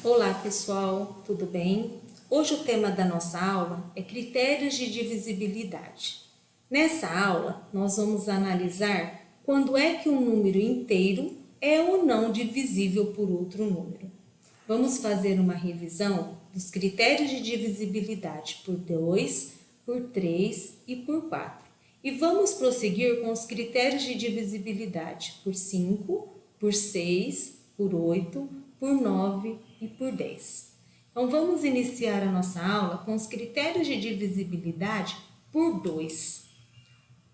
Olá pessoal, tudo bem? Hoje o tema da nossa aula é critérios de divisibilidade. Nessa aula, nós vamos analisar quando é que um número inteiro é ou não divisível por outro número. Vamos fazer uma revisão dos critérios de divisibilidade por 2, por 3 e por 4. E vamos prosseguir com os critérios de divisibilidade por 5, por 6, por 8, por 9 e por 10. Então, vamos iniciar a nossa aula com os critérios de divisibilidade por 2.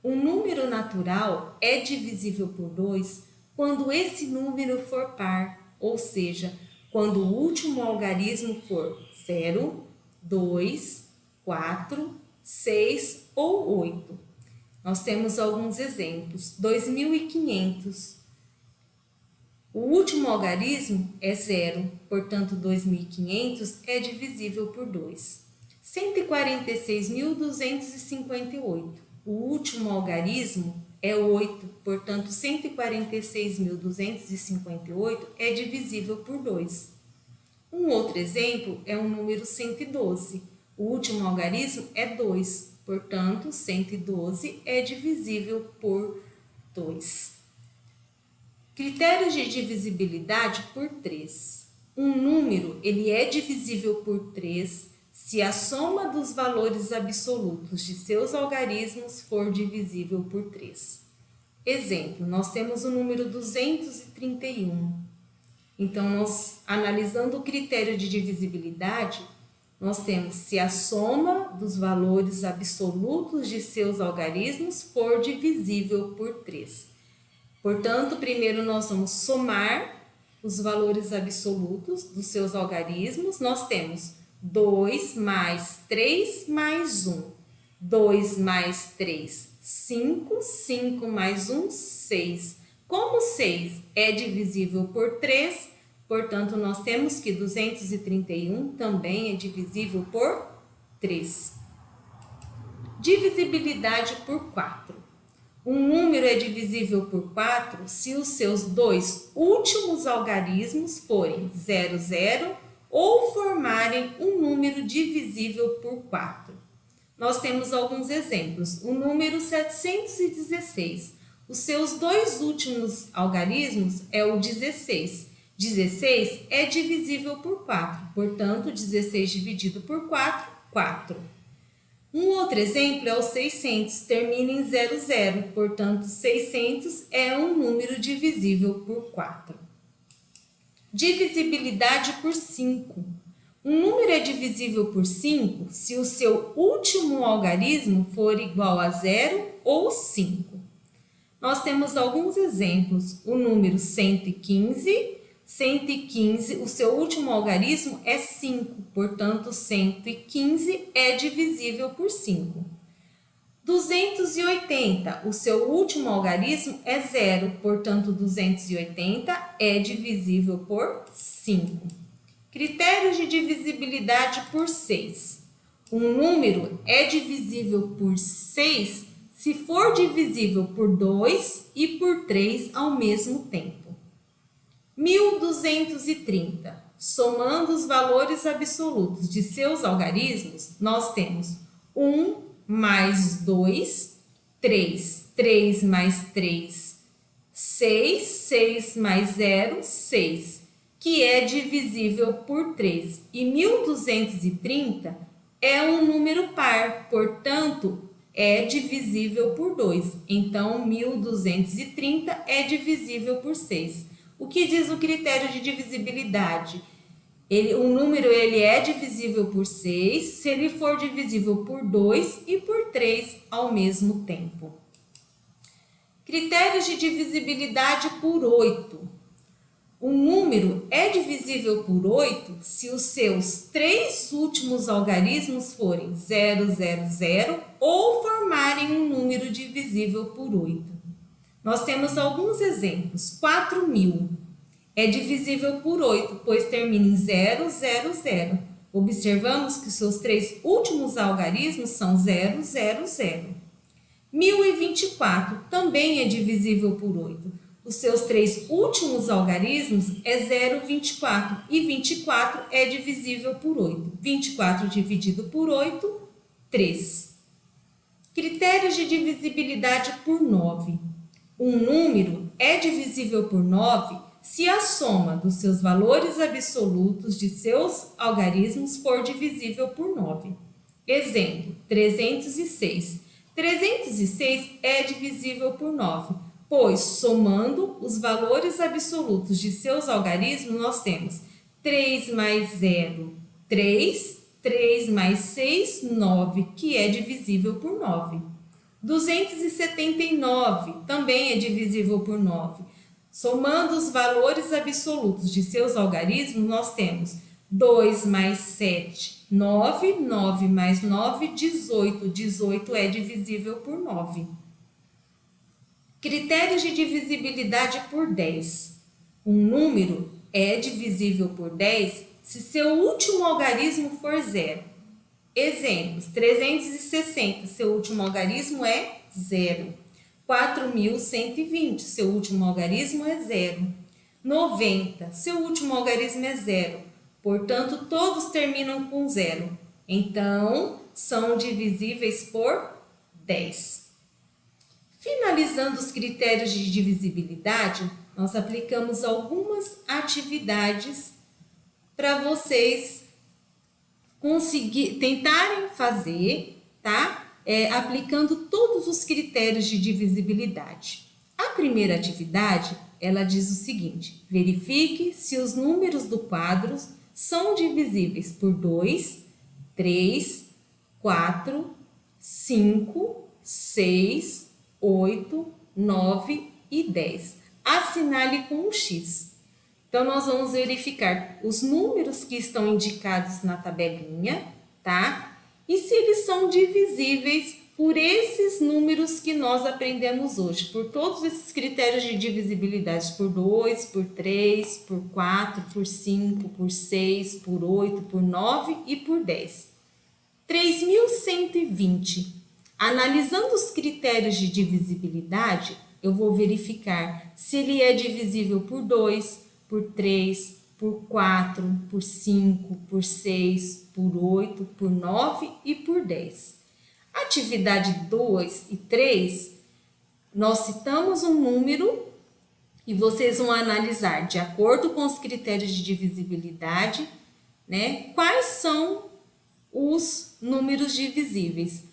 Um número natural é divisível por 2 quando esse número for par, ou seja, quando o último algarismo for 0, 2, 4, 6 ou 8. Nós temos alguns exemplos. 2.500. O último algarismo é 0, portanto, 2.500 é divisível por 2. 146.258. O último algarismo é 8, portanto, 146.258 é divisível por 2. Um outro exemplo é o número 112. O último algarismo é 2, portanto, 112 é divisível por 2. Critérios de divisibilidade por 3. Um número ele é divisível por 3 se a soma dos valores absolutos de seus algarismos for divisível por 3. Exemplo, nós temos o número 231. Então, nós analisando o critério de divisibilidade, nós temos se a soma dos valores absolutos de seus algarismos for divisível por 3. Portanto, primeiro nós vamos somar os valores absolutos dos seus algarismos. Nós temos 2 mais 3 mais 1. 2 mais 3, 5. 5 mais 1, 6. Como 6 é divisível por 3, portanto, nós temos que 231 também é divisível por 3. Divisibilidade por 4. Um número é divisível por 4 se os seus dois últimos algarismos forem 0, 0 ou formarem um número divisível por 4. Nós temos alguns exemplos. O número 716. Os seus dois últimos algarismos é o 16. 16 é divisível por 4. Portanto, 16 dividido por 4, 4. Um outro exemplo é o 600, termina em 00, portanto, 600 é um número divisível por 4. Divisibilidade por 5. Um número é divisível por 5 se o seu último algarismo for igual a 0 ou 5. Nós temos alguns exemplos. O número 115. 115, o seu último algarismo é 5, portanto, 115 é divisível por 5. 280, o seu último algarismo é 0, portanto, 280 é divisível por 5. Critérios de divisibilidade por 6. Um número é divisível por 6 se for divisível por 2 e por 3 ao mesmo tempo. 1.230. Somando os valores absolutos de seus algarismos, nós temos 1 mais 2, 3. 3 mais 3, 6. 6 mais 0, 6. Que é divisível por 3. E 1.230 é um número par, portanto, é divisível por 2. Então, 1.230 é divisível por 6. O que diz o critério de divisibilidade? O número é divisível por 6 se ele for divisível por 2 e por 3 ao mesmo tempo. Critérios de divisibilidade por 8. Um número é divisível por 8 se os seus 3 últimos algarismos forem 0, 0, 0 ou formarem um número divisível por 8. Nós temos alguns exemplos. 4.000 é divisível por 8, pois termina em 0, 0, 0. Observamos que seus 3 últimos algarismos são 0, 0, 0. 1.024 também é divisível por 8. os seus 3 últimos algarismos é 0,24 e 24 é divisível por 8. 24 dividido por 8, 3. Critérios de divisibilidade por 9. Um número é divisível por 9 se a soma dos seus valores absolutos de seus algarismos for divisível por 9. Exemplo, 306. 306 é divisível por 9, pois somando os valores absolutos de seus algarismos, nós temos 3 mais 0, 3, 3 mais 6, 9, que é divisível por 9. 279 também é divisível por 9. Somando os valores absolutos de seus algarismos, nós temos 2 mais 7, 9, 9 mais 9, 18. 18 é divisível por 9. Critérios de divisibilidade por 10. Um número é divisível por 10 se seu último algarismo for 0. Exemplos, 360, seu último algarismo é 0. 4.120, seu último algarismo é 0. 90, seu último algarismo é 0. Portanto, todos terminam com 0. Então, são divisíveis por 10. Finalizando os critérios de divisibilidade, nós aplicamos algumas atividades para vocês tentarem fazer, tá? Aplicando todos os critérios de divisibilidade. A primeira atividade, ela diz o seguinte: verifique se os números do quadro são divisíveis por 2, 3, 4, 5, 6, 8, 9 e 10. Assinale com um X. Então, nós vamos verificar os números que estão indicados na tabelinha, tá? E se eles são divisíveis por esses números que nós aprendemos hoje, por todos esses critérios de divisibilidade, por 2, por 3, por 4, por 5, por 6, por 8, por 9 e por 10. 3.120. Analisando os critérios de divisibilidade, eu vou verificar se ele é divisível por 2, por 3, por 4, por 5, por 6, por 8, por 9 e por 10. Atividade 2 e 3, nós citamos um número e vocês vão analisar, de acordo com os critérios de divisibilidade, né, quais são os números divisíveis.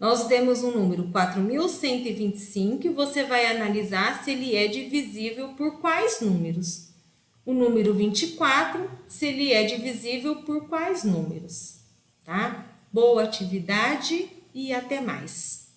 Nós temos um número 4.125 e você vai analisar se ele é divisível por quais números. O número 24, se ele é divisível por quais números, tá? Boa atividade e até mais!